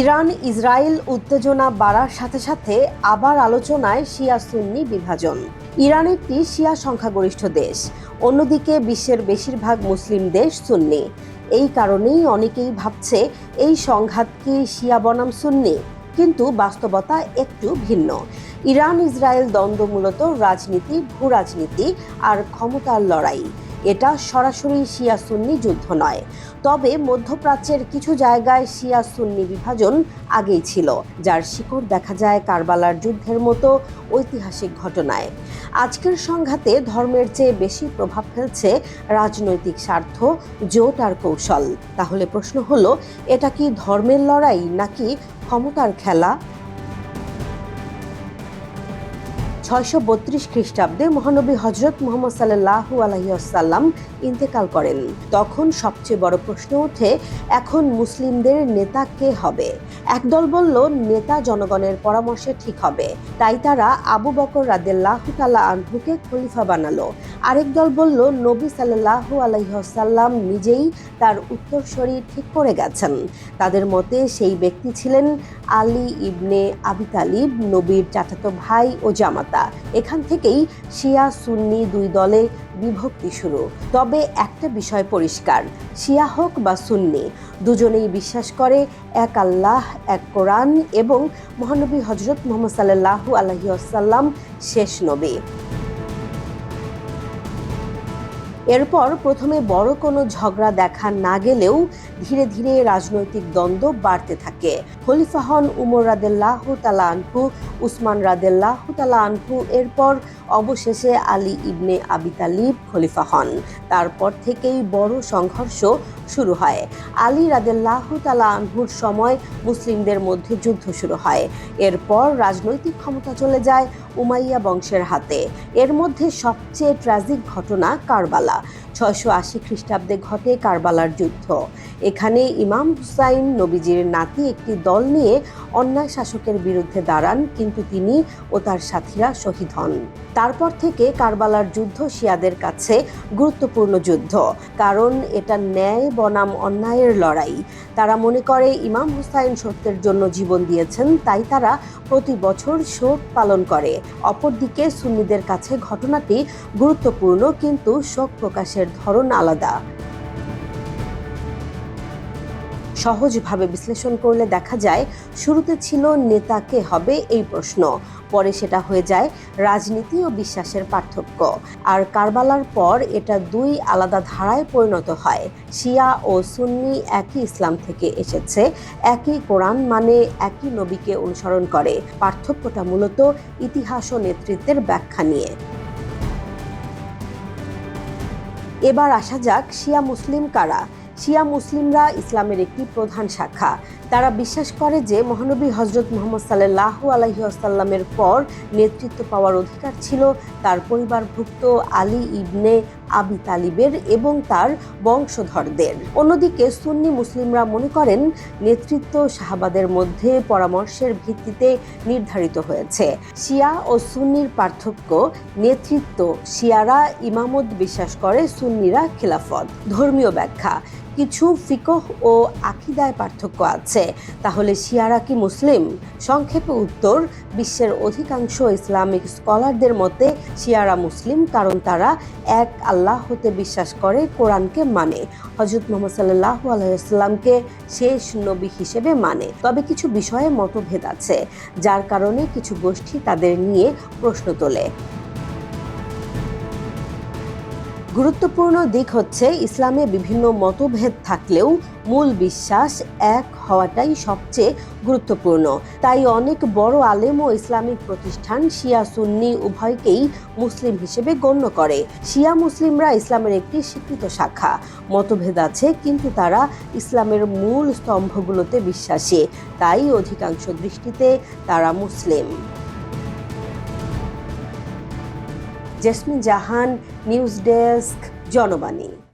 Iran Israel উত্তেজনা বাড়ার সাথে সাথে আবার আলোচনায় শিয়া সুন্নি বিভাজন। ইরান একটি শিয়া সংখ্যাগরিষ্ঠ দেশ, অন্যদিকে বিশ্বের বেশিরভাগ মুসলিম দেশ সুন্নি। এই কারণেই অনেকেই ভাবছে এই সংঘাত কি শিয়া বনাম সুন্নি, কিন্তু বাস্তবতা একটু ভিন্ন। ইরান ইসরায়েল দ্বন্দ্ব মূলত রাজনীতি, ভূ রাজনীতি আর ক্ষমতার লড়াই। এটা সরাসরি শিয়া সুন্নি যুদ্ধ নয়। তবে মধ্যপ্রাচ্যের কিছু জায়গায় শিয়া সুন্নি বিভাজন আগেই ছিল, যার শিকড় দেখা যায় কারবালার যুদ্ধের মতো ঐতিহাসিক ঘটনায়। আজকের সংঘাতে ধর্মের চেয়ে বেশি প্রভাব ফেলছে রাজনৈতিক স্বার্থ, জোট আর কৌশল। তাহলে প্রশ্ন হলো, এটা কি ধর্মের লড়াই নাকি ক্ষমতার খেলা? 632 খ্রিস্টাব্দে মহানবী হযরত মুহাম্মদ সাল্লাল্লাহু আলাইহি ওয়াসাল্লাম ইন্তেকাল করেন। তখন সবচেয়ে বড় প্রশ্ন ওঠে, এখন মুসলিমদের নেতা কে হবে? একদল বলল নেতা জনগণের পরামর্শে ঠিক হবে, তাই তারা আবু বকর রাদিয়াল্লাহু তাআলা আনহুকে খলিফা বানালো। আরেক দল বলল নবী সাল্লাল্লাহু আলাইহি ওয়াসাল্লাম নিজেই তার উত্তরসূরি ঠিক করে গেছেন। তাদের মতে সেই ব্যক্তি ছিলেন আলী ইবনে আবি তালিব, নবীর চাচাতো ভাই ও জামাতা। এখান থেকেই শিয়া সুন্নি দুই দলে বিভক্তি শুরু। তবে একটা বিষয় পরিষ্কার, শিয়া হোক বা সুন্নি, দুজনেই বিশ্বাস করে এক আল্লাহ, এক কোরআন এবং মহানবী হযরত মুহাম্মদ সাল্লাল্লাহু আলাইহি ওয়াসাল্লাম শেষ নবী। এরপর প্রথমে বড় কোনো ঝগড়া দেখা না গেলেও ধীরে ধীরে রাজনৈতিক দ্বন্দ্ব বাড়তে থাকে। খলিফা হন উমর রাদিয়াল্লাহু তাআলা আনহু, উসমান রাদিয়াল্লাহু তাআলা আনহু, এরপর অবশেষে আলী ইবনে আবি তালিব খলিফা হন। তারপর থেকেই বড় সংঘর্ষ শুরু হয়। আলী রাদিয়াল্লাহু তাআলা আনহুর সময় মুসলিমদের মধ্যে যুদ্ধ শুরু হয়। এরপর রাজনৈতিক ক্ষমতা চলে যায় উমাইয়া বংশের হাতে। এর মধ্যে সবচেয়ে ট্র্যাজিক ঘটনা কারবালা। 680 খ্রিস্টাব্দে ঘটে কারবালার যুদ্ধ। এখানে ইমাম হুসাইন নবীজির নাতি একটি দল নিয়ে অন্যায় শাসকের বিরুদ্ধে দাঁড়ান, কিন্তু তিনি ও তার সাথীরা শহীদ হন। তারপর থেকে কারবালার যুদ্ধ শিয়াদের কাছে গুরুত্বপূর্ণ যুদ্ধ, কারণ এটা ন্যায় বনাম অন্যায়ের লড়াই। তারা মনে করে ইমাম হুসাইন সত্যের জন্য জীবন দিয়েছেন, তাই তারা প্রতি বছর শোক পালন করে। অপরদিকে সুন্নিদের কাছে ঘটনাটি গুরুত্বপূর্ণ, কিন্তু শোক প্রকাশের ধরন আলাদা। সহজভাবে বিশ্লেষণ করলে দেখা যায়, শুরুতে ছিল নেতা কে হবে এই প্রশ্ন, পরে সেটা হয়ে যায় রাজনীতি ও বিশ্বাসের পার্থক্য। আর কারবালার পর এটা দুই আলাদা ধারায় পরিণত হয়। শিয়া ও সুন্নি একই ইসলাম থেকে এসেছে, একই কোরআন মানে, একই নবীকে অনুসরণ করে। পার্থক্যটা মূলত ইতিহাস ও নেতৃত্বের ব্যাখ্যা নিয়ে। এবার আসা যাক শিয়া মুসলিম কারা। শিয়া মুসলিমরা ইসলামের একটি প্রধান শাখা। তারা বিশ্বাস করে যে মহানবী হযরত মুহাম্মদ সাল্লাল্লাহু আলাইহি ওয়াসাল্লামের পর নেতৃত্ব পাওয়ার অধিকার ছিল তার পরিবারভুক্ত আলী ইবনে আবি তালিবের এবং তার বংশধরদের। অন্যদিকে সুন্নি মুসলিমরা মনে করেন নেতৃত্ব সাহাবাদের মধ্যে পরামর্শের ভিত্তিতে নির্ধারিত হয়েছে। শিয়া ও সুন্নির পার্থক্য, নেতৃত্ব শিয়ারা ইমামত বিশ্বাস করে, সুন্নিরা খিলাফত। ধর্মীয় ব্যাখ্যা, কিছু ফিকহ ও আকীদায় পার্থক্য আছে। তাহলে শিয়ারা কি মুসলিম? সংক্ষেপে উত্তর, বিশ্বের অধিকাংশ ইসলামিক স্কলারদের মতে শিয়ারা মুসলিম, কারণ তারা এক আল্লাহ হতে বিশ্বাস করে, কোরআনকে মানে, হযরত মুহাম্মদ সাল্লাল্লাহু আলাইহি ওয়াসাল্লামকে শেষ নবী হিসেবে মানে। তবে কিছু বিষয়ে মতভেদ আছে, যার কারণে কিছু গোষ্ঠী তাদের নিয়ে প্রশ্ন তোলে। গুরুত্বপূর্ণ দিক হচ্ছে, ইসলামে বিভিন্ন মতভেদ থাকলেও মূল বিশ্বাস এক হওয়াটাই সবচেয়ে গুরুত্বপূর্ণ। তাই অনেক বড় আলেম ও ইসলামিক প্রতিষ্ঠান শিয়া সুন্নি উভয়কেই মুসলিম হিসেবে গণ্য করে। শিয়া মুসলিমরা ইসলামের একটি স্বীকৃত শাখা। মতভেদ আছে, কিন্তু তারা ইসলামের মূল স্তম্ভগুলোতে বিশ্বাসী, তাই অধিকাংশ দৃষ্টিতে তারা মুসলিম। জেসমিন জাহান, নিউজ ডেস্ক, জনবাণী।